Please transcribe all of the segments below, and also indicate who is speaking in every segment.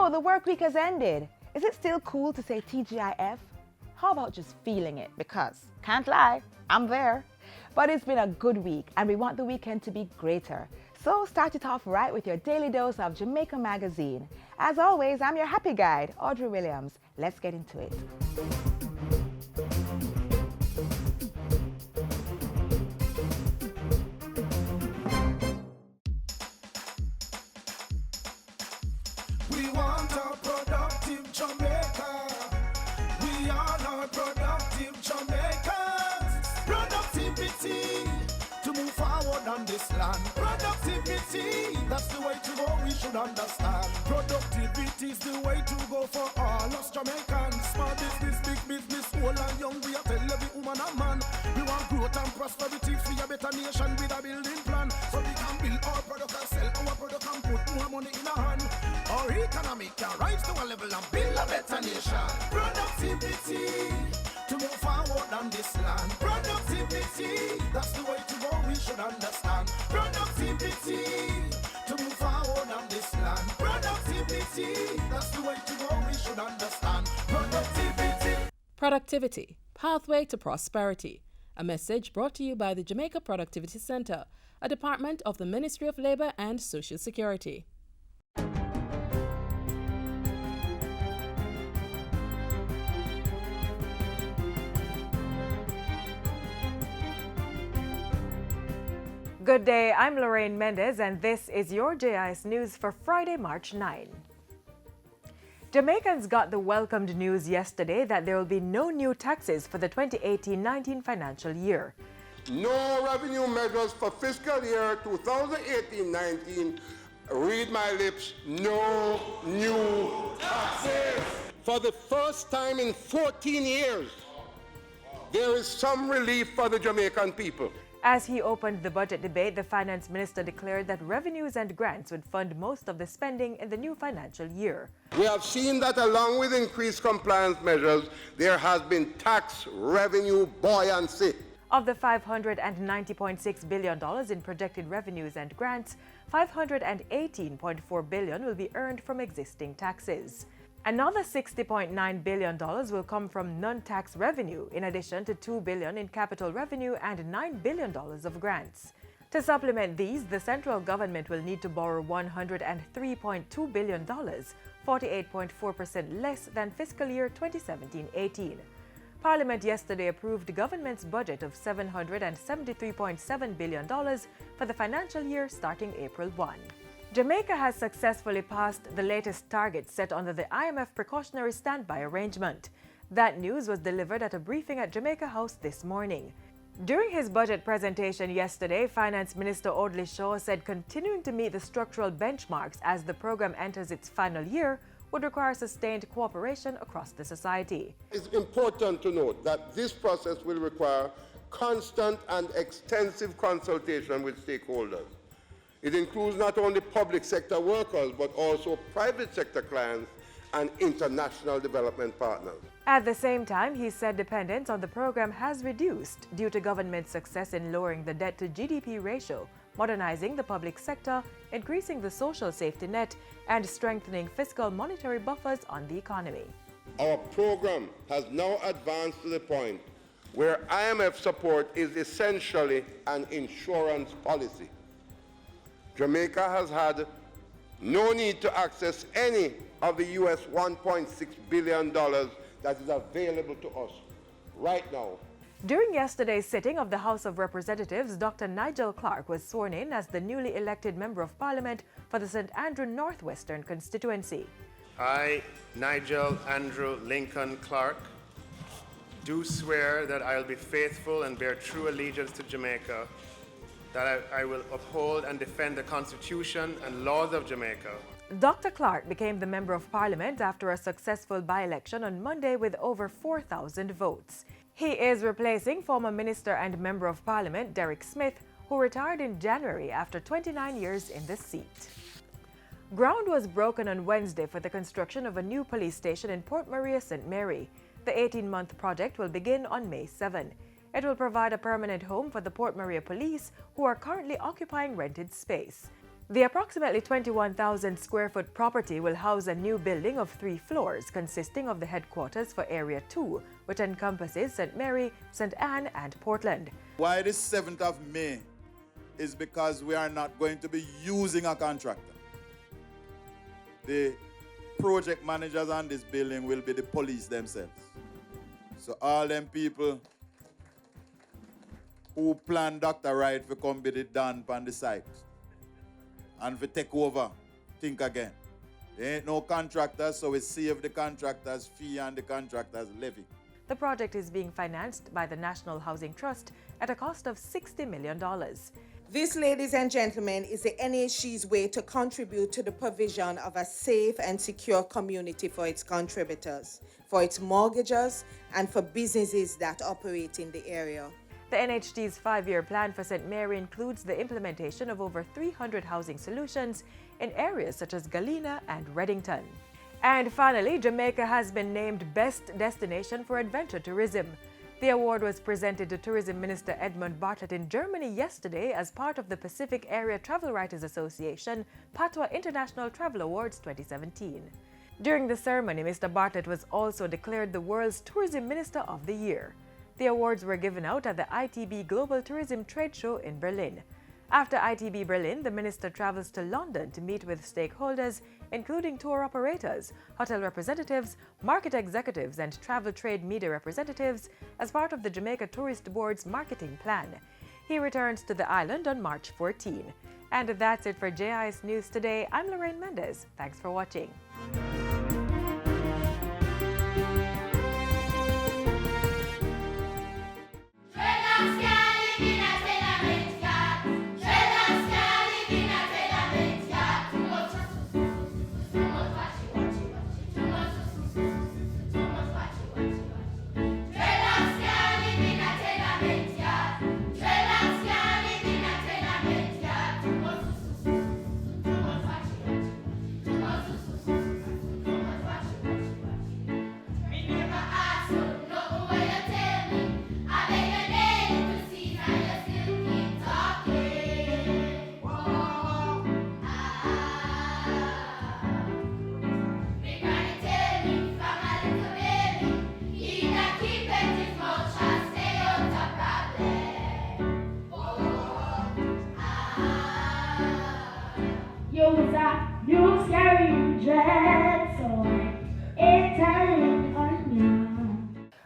Speaker 1: So the work week has ended. Is it still cool to say TGIF? How about just feeling it? Because, can't lie, I'm there. But it's been a good week and we want the weekend to be greater. So start it off right with your daily dose of Jamaica Magazine. As always, I'm your happy guide, Audrey Williams. Let's get into it.
Speaker 2: We want a productive Jamaica. We are not productive Jamaicans. Productivity to move forward on this land. Productivity, that's the way to go, we should understand. Productivity is the way to go for all us Jamaicans. Small business, big business, old and young, we are tell every woman and man. We want growth and prosperity for a better nation with a building plan. So we can build our product and sell our product and put more money in our hand. Our economy can rise to a level and build a better nation. Productivity to move forward on this land. Productivity, that's the way to go, we should understand. Productivity to move forward on this land. Productivity, that's the way to go, we should understand. Productivity.
Speaker 3: Productivity, Pathway to Prosperity. A message brought to you by the Jamaica Productivity Center, a department of the Ministry of Labor and Social Security.
Speaker 4: Good day, I'm Lorraine Mendez and this is your JIS News for Friday, March 9. Jamaicans got the welcomed news yesterday that there will be no new taxes for the 2018-19 financial year.
Speaker 5: No revenue measures for fiscal year 2018-19. Read my lips, no new taxes. For the first time in 14 years, there is some relief for the Jamaican people.
Speaker 4: As he opened the budget debate, the finance minister declared that revenues and grants would fund most of the spending in the new financial year.
Speaker 5: We have seen that along with increased compliance measures, there has been tax revenue buoyancy.
Speaker 4: Of the $590.6 billion in projected revenues and grants, $518.4 billion will be earned from existing taxes. Another $60.9 billion will come from non-tax revenue, in addition to $2 billion in capital revenue and $9 billion of grants. To supplement these, the central government will need to borrow $103.2 billion, 48.4% less than fiscal year 2017-18. Parliament yesterday approved the government's budget of $773.7 billion for the financial year starting April 1. Jamaica has successfully passed the latest target set under the IMF precautionary standby arrangement. That news was delivered at a briefing at Jamaica House this morning. During his budget presentation yesterday, Finance Minister Audley Shaw said continuing to meet the structural benchmarks as the program enters its final year would require sustained cooperation across the society.
Speaker 5: It's important to note that this process will require constant and extensive consultation with stakeholders. It includes not only public sector workers, but also private sector clients and international development partners.
Speaker 4: At the same time, he said dependence on the program has reduced due to government success in lowering the debt-to-GDP ratio, modernizing the public sector, increasing the social safety net, and strengthening fiscal monetary buffers on the economy.
Speaker 5: Our program has now advanced to the point where IMF support is essentially an insurance policy. Jamaica has had no need to access any of the US $1.6 billion that is available to us right now.
Speaker 4: During yesterday's sitting of the House of Representatives, Dr. Nigel Clark was sworn in as the newly elected Member of Parliament for the St. Andrew Northwestern constituency.
Speaker 6: I, Nigel Andrew Lincoln Clark, do swear that I will be faithful and bear true allegiance to Jamaica, that I will uphold and defend the Constitution and laws of Jamaica.
Speaker 4: Dr. Clark became the Member of Parliament after a successful by-election on Monday with over 4,000 votes. He is replacing former Minister and Member of Parliament Derek Smith, who retired in January after 29 years in the seat. Ground was broken on Wednesday for the construction of a new police station in Port Maria, St. Mary. The 18-month project will begin on May 7. It will provide a permanent home for the Port Maria Police, who are currently occupying rented space. The approximately 21,000 square foot property will house a new building of 3 floors consisting of the headquarters for Area 2, which encompasses St. Mary, St. Anne and Portland.
Speaker 7: Why the 7th of May is because we are not going to be using a contractor. The project managers on this building will be the police themselves. So all them people who plan Dr. Wright to come be the done on the site and to take over, think again. There ain't no contractors, so we save the contractors' fee and the contractors' levy.
Speaker 4: The project is being financed by the National Housing Trust at a cost of $60 million.
Speaker 8: This, ladies and gentlemen, is the NHG's way to contribute to the provision of a safe and secure community for its contributors, for its mortgagors, and for businesses that operate in the area.
Speaker 4: The NHG's 5-year plan for St. Mary includes the implementation of over 300 housing solutions in areas such as Galena and Reddington. And finally, Jamaica has been named Best Destination for Adventure Tourism. The award was presented to Tourism Minister Edmund Bartlett in Germany yesterday as part of the Pacific Area Travel Writers Association Patois International Travel Awards 2017. During the ceremony, Mr. Bartlett was also declared the world's Tourism Minister of the Year. The awards were given out at the ITB Global Tourism Trade Show in Berlin. After ITB Berlin, the minister travels to London to meet with stakeholders, including tour operators, hotel representatives, market executives, and travel trade media representatives as part of the Jamaica Tourist Board's marketing plan. He returns to the island on March 14. And that's it for JIS News Today. I'm Lorraine Mendez. Thanks for watching.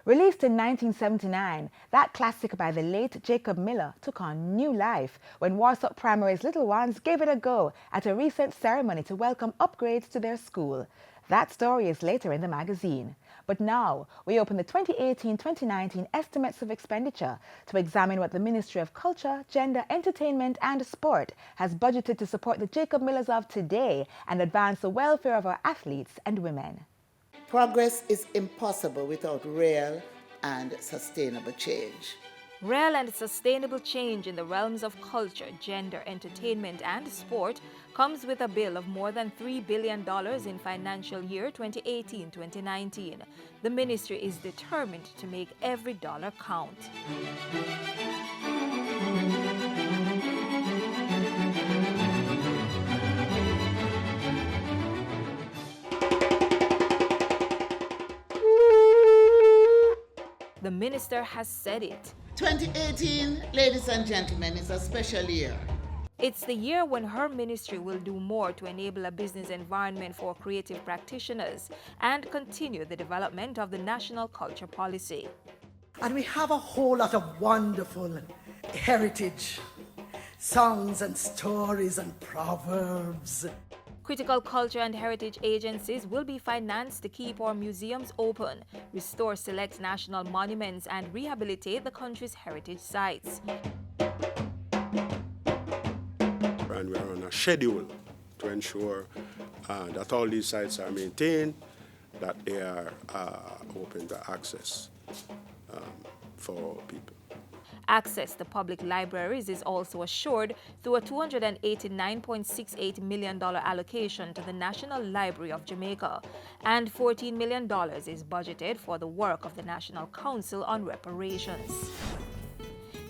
Speaker 1: Released in 1979, that classic by the late Jacob Miller took on new life when Warsaw Primary's little ones gave it a go at a recent ceremony to welcome upgrades to their school. That story is later in the magazine. But now, we open the 2018-2019 estimates of expenditure to examine what the Ministry of Culture, Gender, Entertainment and Sport has budgeted to support the Jacob Millers of today and advance the welfare of our athletes and women.
Speaker 9: Progress is impossible without real and sustainable change.
Speaker 10: Real and sustainable change in the realms of culture, gender, entertainment and sport comes with a bill of more than $3 billion in financial year 2018-2019. The ministry is determined to make every dollar count. The minister has said it.
Speaker 9: 2018, ladies and gentlemen, is a special year.
Speaker 10: It's the year when her ministry will do more to enable a business environment for creative practitioners and continue the development of the national culture policy.
Speaker 11: And we have a whole lot of wonderful heritage, songs and stories and proverbs.
Speaker 10: Critical culture and heritage agencies will be financed to keep our museums open, restore select national monuments, and rehabilitate the country's heritage sites.
Speaker 12: And we are on a schedule to ensure that all these sites are maintained, that they are open to access for people.
Speaker 10: Access to public libraries is also assured through a $289.68 million allocation to the National Library of Jamaica, and $14 million is budgeted for the work of the National Council on Reparations.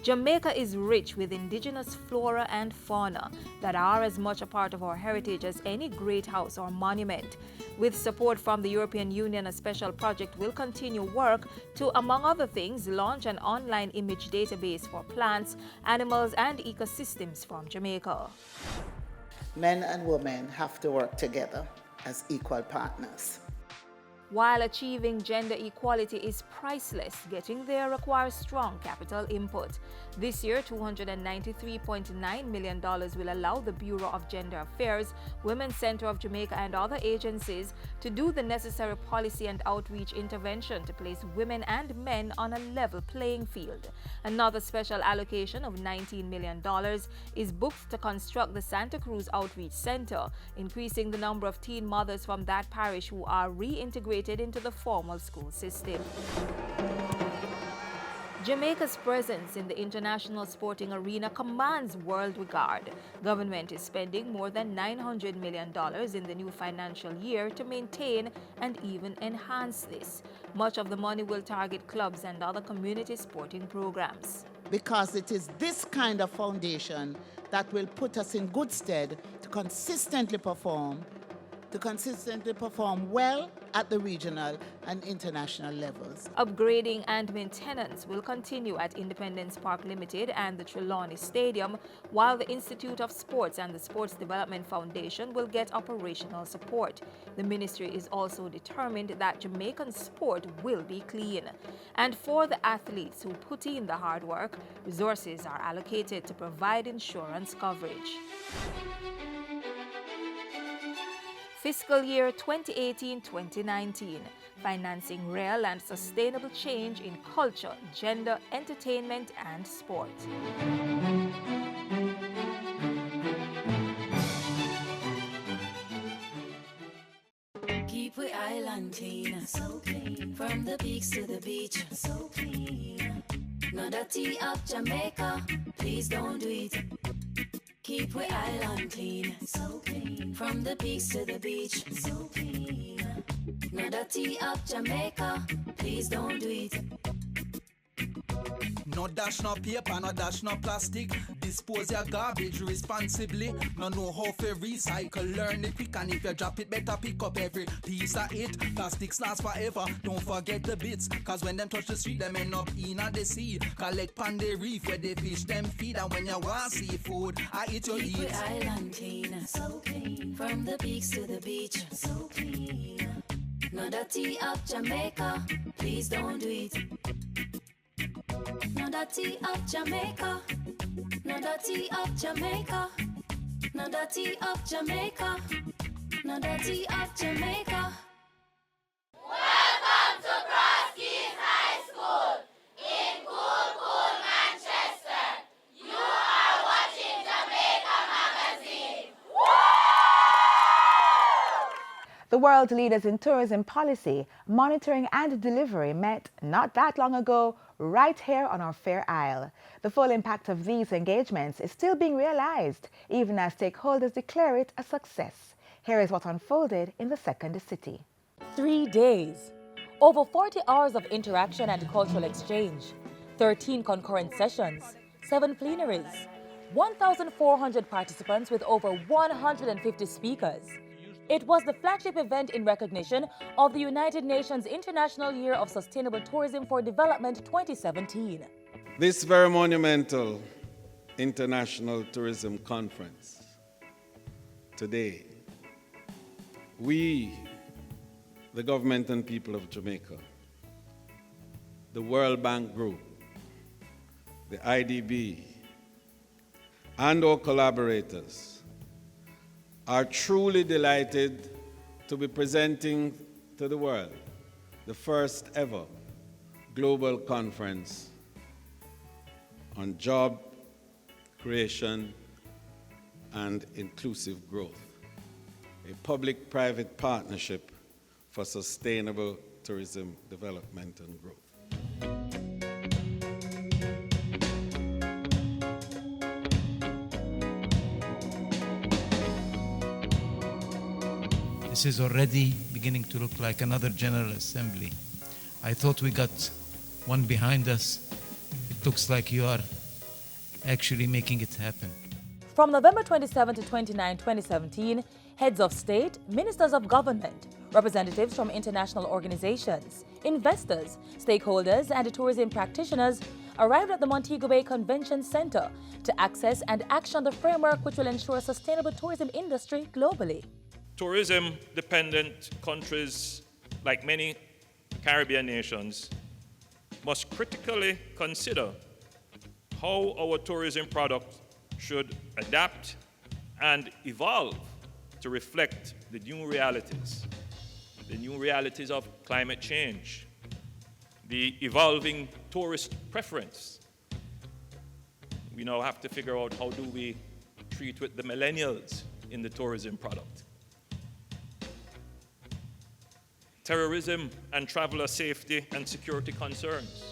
Speaker 10: Jamaica is rich with indigenous flora and fauna that are as much a part of our heritage as any great house or monument. With support from the European Union, a special project will continue work to, among other things, launch an online image database for plants, animals, and ecosystems from Jamaica.
Speaker 9: Men and women have to work together as equal partners.
Speaker 10: While achieving gender equality is priceless, getting there requires strong capital input. This year, $293.9 million will allow the Bureau of Gender Affairs, Women's Center of Jamaica, and other agencies to do the necessary policy and outreach intervention to place women and men on a level playing field. Another special allocation of $19 million is booked to construct the Santa Cruz Outreach Center, increasing the number of teen mothers from that parish who are reintegrated into the formal school system. Jamaica's presence in the international sporting arena commands world regard. Government is spending more than $900 million in the new financial year to maintain and even enhance this. Much of the money will target clubs and other community sporting programs.
Speaker 9: Because it is this kind of foundation that will put us in good stead to consistently perform well at the regional and international levels.
Speaker 10: Upgrading and maintenance will continue at Independence Park Limited and the Trelawney Stadium, while the Institute of Sports and the Sports Development Foundation will get operational support. The ministry is also determined that Jamaican sport will be clean. And for the athletes who put in the hard work, resources are allocated to provide insurance coverage. Fiscal year 2018-2019, financing real and sustainable change in culture, gender, entertainment, and sport.
Speaker 13: Keep we island clean, so clean. From the peaks to the beach, so clean. No dirty up Jamaica, please don't do it. Keep we island clean, so clean. From the peaks to the beach, so clean. No dirty up Jamaica, please don't do it.
Speaker 2: No dash, no paper, no dash, no plastic. Dispose your garbage responsibly. No know how to recycle, learn it quick. And if you drop it, better pick up every piece of it. Plastics last forever, don't forget the bits. Cause when them touch the street, them end up in the sea. Collect pan the reef where they fish them feed. And when you want seafood, I eat your
Speaker 13: Keep
Speaker 2: eat.
Speaker 13: we island clean, so clean. From the peaks to the beach, so clean. No dirty up Jamaica, please don't do it. No dirty up Jamaica, no dirty up Jamaica, no dirty up Jamaica, no dirty up Jamaica.
Speaker 14: Welcome to Cross Keys High School in cool, cool Manchester. You are watching Jamaica Magazine.
Speaker 1: The world leaders in tourism policy, monitoring and delivery met not that long ago right here on our Fair Isle. The full impact of these engagements is still being realized, even as stakeholders declare it a success. Here is what unfolded in the second city.
Speaker 15: 3 days, over 40 hours of interaction and cultural exchange, 13 concurrent sessions, 7 plenaries, 1,400 participants with over 150 speakers. It was the flagship event in recognition of the United Nations International Year of Sustainable Tourism for Development 2017.
Speaker 16: This very monumental International Tourism Conference, today, we, the government and people of Jamaica, the World Bank Group, the IDB, and our collaborators are truly delighted to be presenting to the world the first ever global conference on job creation and inclusive growth, a public-private partnership for sustainable tourism development and growth.
Speaker 17: This is already beginning to look like another General Assembly. I thought we got one behind us. It looks like you are actually making it happen.
Speaker 15: From November 27 to 29, 2017, heads of state, ministers of government, representatives from international organizations, investors, stakeholders, and tourism practitioners arrived at the Montego Bay Convention Center to access and action the framework which will ensure a sustainable tourism industry globally.
Speaker 18: Tourism-dependent countries, like many Caribbean nations, must critically consider how our tourism product should adapt and evolve to reflect the new realities of climate change, the evolving tourist preference. We now have to figure out how do we treat with the millennials in the tourism product. Terrorism and traveler safety and security concerns,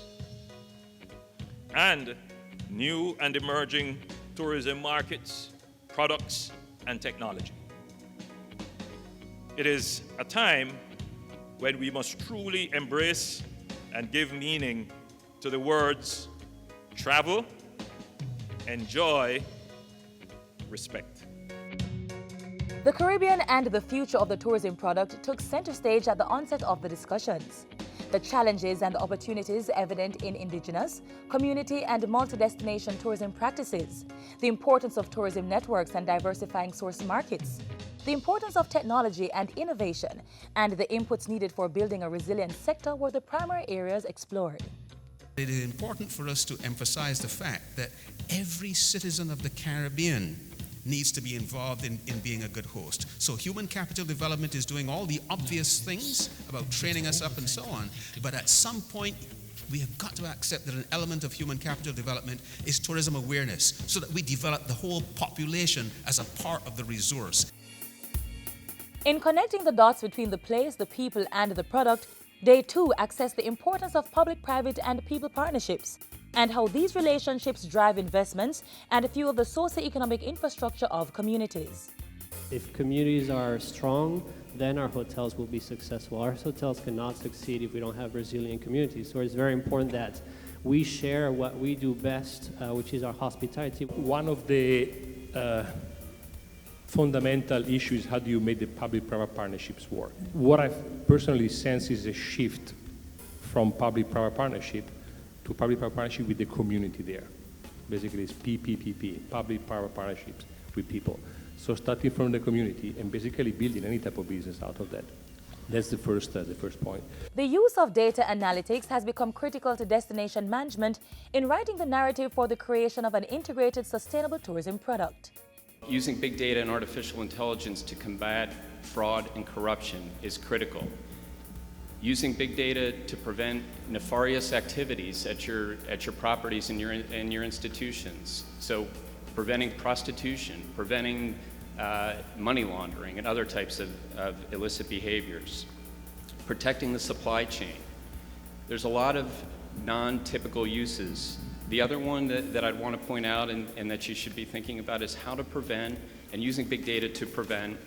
Speaker 18: and new and emerging tourism markets, products, and technology. It is a time when we must truly embrace and give meaning to the words travel, enjoy, respect.
Speaker 15: The Caribbean and the future of the tourism product took center stage at the onset of the discussions. The challenges and opportunities evident in indigenous, community, and multi-destination tourism practices, the importance of tourism networks and diversifying source markets, the importance of technology and innovation, and the inputs needed for building a resilient sector were the primary areas explored.
Speaker 19: It is important for us to emphasize the fact that every citizen of the Caribbean needs to be involved in being a good host. So human capital development is doing all the obvious things about training us up and so on, but at some point we have got to accept that an element of human capital development is tourism awareness, so that we develop the whole population as a part of the resource.
Speaker 15: In connecting the dots between the place, the people, and the product, they too access the importance of public-private and people partnerships, and how these relationships drive investments and fuel the socio-economic infrastructure of communities.
Speaker 20: If communities are strong, then our hotels will be successful. Our hotels cannot succeed if we don't have resilient communities. So it's very important that we share what we do best, which is our hospitality.
Speaker 21: One of the fundamental issues, how do you make the public-private partnerships work? What I personally sense is a shift from public-private partnership to public-private partnership with the community there. Basically, it's PPPP, public-private partnerships with people. So starting from the community and basically building any type of business out of that. That's the first point.
Speaker 15: The use of data analytics has become critical to destination management in writing the narrative for the creation of an integrated sustainable tourism product.
Speaker 22: Using big data and artificial intelligence to combat fraud and corruption is critical. Using big data to prevent nefarious activities at your properties and your institutions. So preventing prostitution, preventing money laundering and other types of illicit behaviors. Protecting the supply chain. There's a lot of non-typical uses. The other one that I'd want to point out and that you should be thinking about is how to prevent, and using big data to prevent,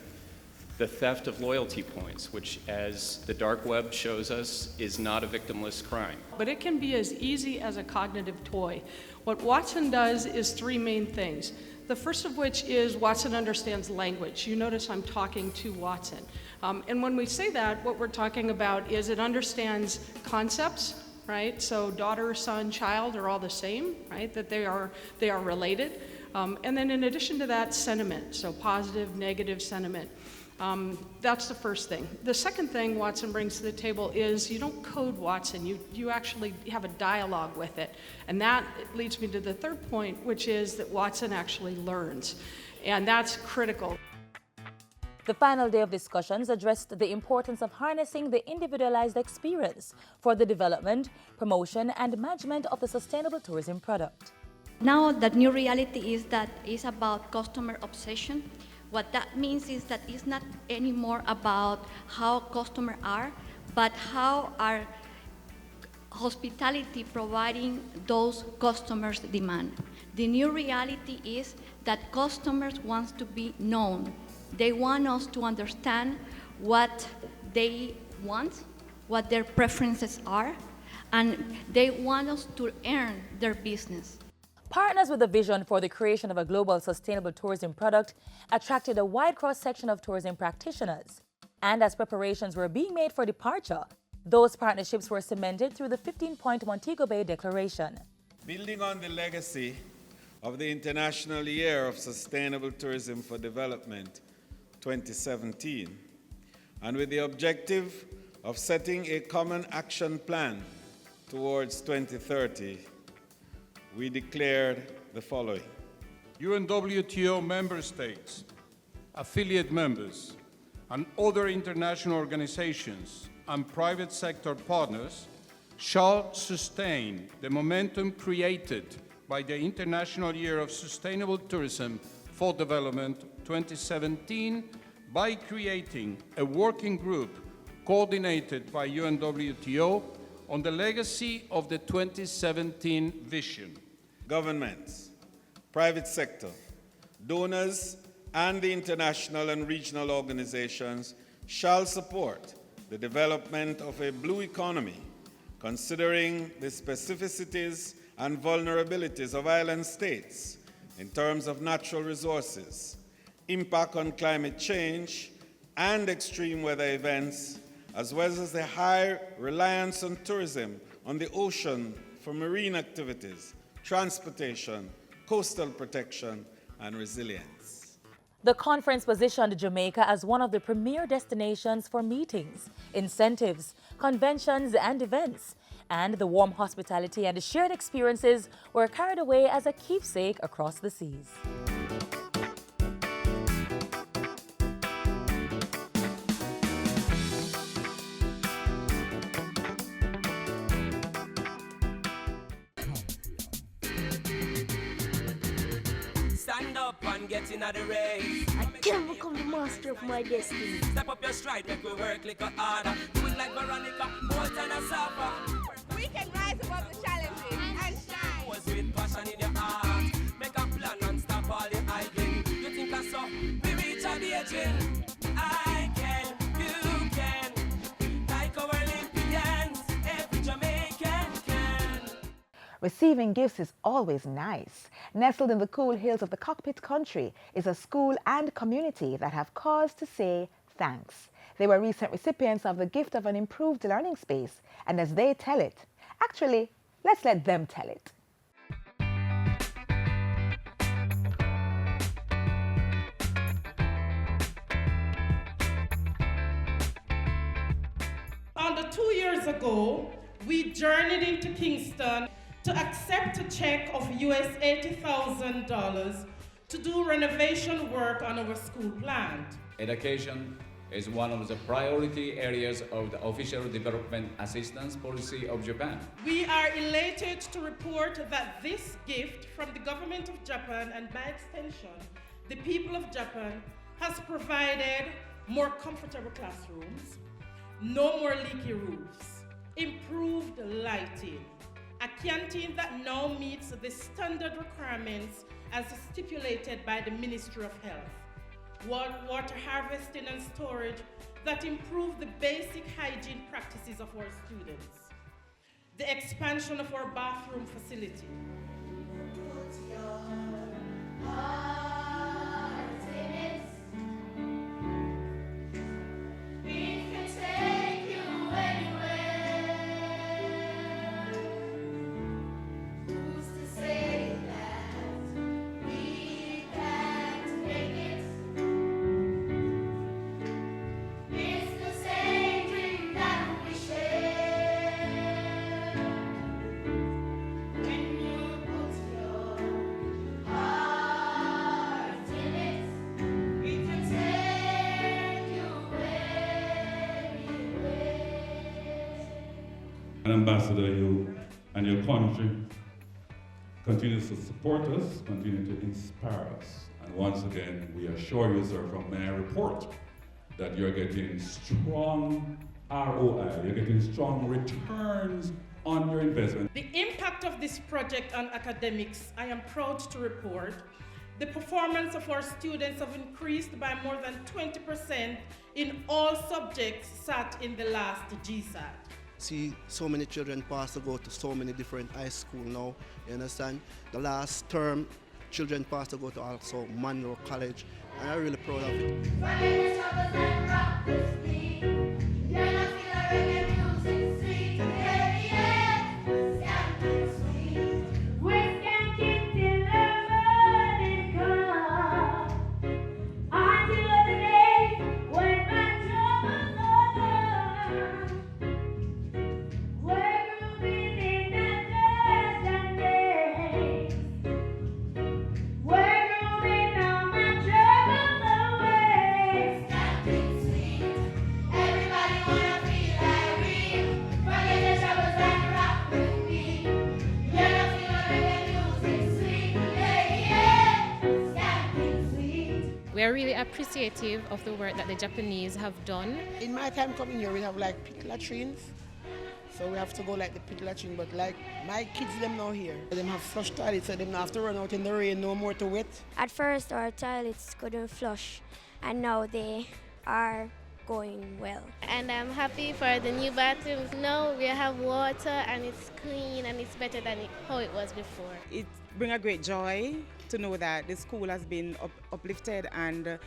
Speaker 22: the theft of loyalty points, which, as the dark web shows us, is not a victimless crime.
Speaker 23: But it can be as easy as a cognitive toy. What Watson does is three main things. The first of which is Watson understands language. You notice I'm talking to Watson. And when we say that, what we're talking about is it understands concepts, right? So daughter, son, child are all the same, right? That they are related. And then in addition to that, sentiment, so positive, negative sentiment. That's the first thing. The second thing Watson brings to the table is you don't code Watson, you actually have a dialogue with it. And that leads me to the third point, which is that Watson actually learns. And that's critical.
Speaker 15: The final day of discussions addressed the importance of harnessing the individualized experience for the development, promotion, and management of the sustainable tourism product.
Speaker 24: Now the new reality is that it's about customer obsession. What that means is that it's not anymore about how customers are, but how our hospitality providing those customers' demand. The new reality is that customers want to be known. They want us to understand what they want, what their preferences are, and they want us to earn their business.
Speaker 15: Partners with a vision for the creation of a global sustainable tourism product attracted a wide cross-section of tourism practitioners. And as preparations were being made for departure, those partnerships were cemented through the 15-point Montego Bay Declaration.
Speaker 16: Building on the legacy of the International Year of Sustainable Tourism for Development 2017, and with the objective of setting a common action plan towards 2030, we declared the following.
Speaker 3: UNWTO member states, affiliate members, and other international organizations and private sector partners shall sustain the momentum created by the International Year of Sustainable Tourism for Development 2017 by creating a working group coordinated by UNWTO on the legacy of the 2017 vision.
Speaker 16: Governments, private sector, donors, and the international and regional organizations shall support the development of a blue economy, considering the specificities and vulnerabilities of island states in terms of natural resources, impact on climate change, and extreme weather events, as well as the high reliance on tourism on the ocean for marine activities, transportation, coastal protection, and resilience.
Speaker 15: The conference positioned Jamaica as one of the premier destinations for meetings, incentives, conventions, and events, and the warm hospitality and shared experiences were carried away as a keepsake across the seas.
Speaker 5: Stand up and get in the race.
Speaker 6: I can become the master of my destiny.
Speaker 5: Step up your stride, make we work like a harder. Do it like Veronica, Bolt and a Sapa.
Speaker 14: We can rise above the challenges and shine.
Speaker 5: Was with passion in your heart. Make a plan and stop all the idling. You think I saw? We reach out the edging. I can, you can. Like our Olympians, every Jamaican can.
Speaker 1: Receiving gifts is always nice. Nestled in the cool hills of the cockpit country is a school and community that have cause to say thanks. They were recent recipients of the gift of an improved learning space, and as they tell it, actually, let's let them tell it.
Speaker 7: Under 2 years ago, we journeyed into Kingston to accept a check of US $80,000 to do renovation work on our school plant.
Speaker 25: Education is one of the priority areas of the Official Development Assistance Policy of Japan.
Speaker 7: We are elated to report that this gift from the government of Japan, and by extension, the people of Japan, has provided more comfortable classrooms, no more leaky roofs, improved lighting, a canteen that now meets the standard requirements as stipulated by the Ministry of Health, water harvesting and storage that improve the basic hygiene practices of our students, the expansion of our bathroom facility.
Speaker 26: Ambassador, you and your country continues to support us, continue to inspire us. And once again, we assure you, sir, from my report, that you're getting strong ROI, you're getting strong returns on your investment.
Speaker 7: The impact of this project on academics, I am proud to report, the performance of our students have increased by more than 20% in all subjects sat in the last GSAT.
Speaker 4: see so many children pass to go to so many different high schools now. You understand? The last term, children pass to go to also Monroe College, and I'm really proud of it.
Speaker 8: We are really appreciative of the work that the Japanese have done.
Speaker 9: In my time coming here, we have like pit latrines. So we have to go like the pit latrine, but like my kids them now here, them have flush toilets, so them not have to run out in the rain no more to wet.
Speaker 6: At first our toilets couldn't flush, and now they are going well.
Speaker 10: And I'm happy for the new bathrooms. Now we have water and it's clean and it's better than how it was before.
Speaker 11: It brings a great joy to know that the school has been uplifted and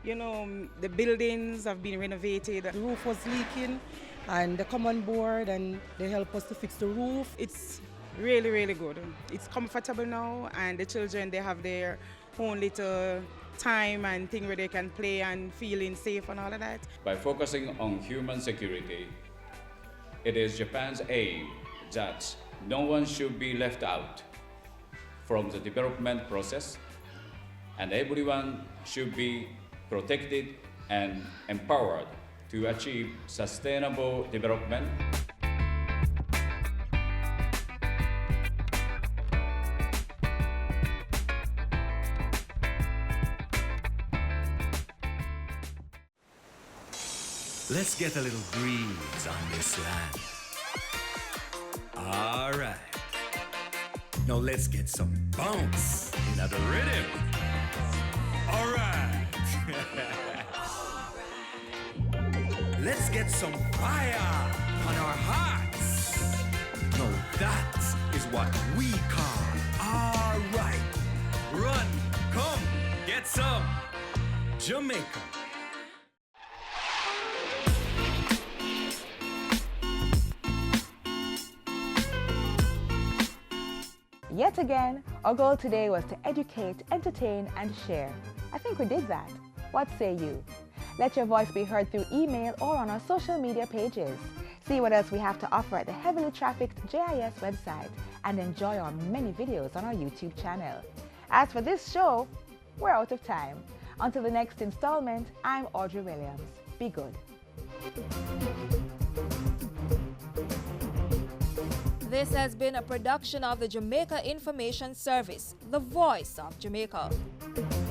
Speaker 11: you know, the buildings have been renovated. The roof was leaking and they come on board and they help us to fix the roof. It's really, really good. It's comfortable now and the children, they have their own little time and thing where they can play and feeling safe and all of that.
Speaker 25: By focusing on human security, it is Japan's aim that no one should be left out from the development process, and everyone should be protected and empowered to achieve sustainable development.
Speaker 12: Let's get a little breeze on this land. All right. Now let's get some bounce in the rhythm. All right. Let's get some fire on our hearts. Now that is what we call all right. Run, come, get some Jamaica.
Speaker 1: Yet again, our goal today was to educate, entertain, and share. I think we did that. What say you? Let your voice be heard through email or on our social media pages. See what else we have to offer at the heavily trafficked JIS website and enjoy our many videos on our YouTube channel. As for this show, we're out of time. Until the next installment, I'm Audrey Williams. Be good.
Speaker 27: This has been a production of the Jamaica Information Service, the voice of Jamaica.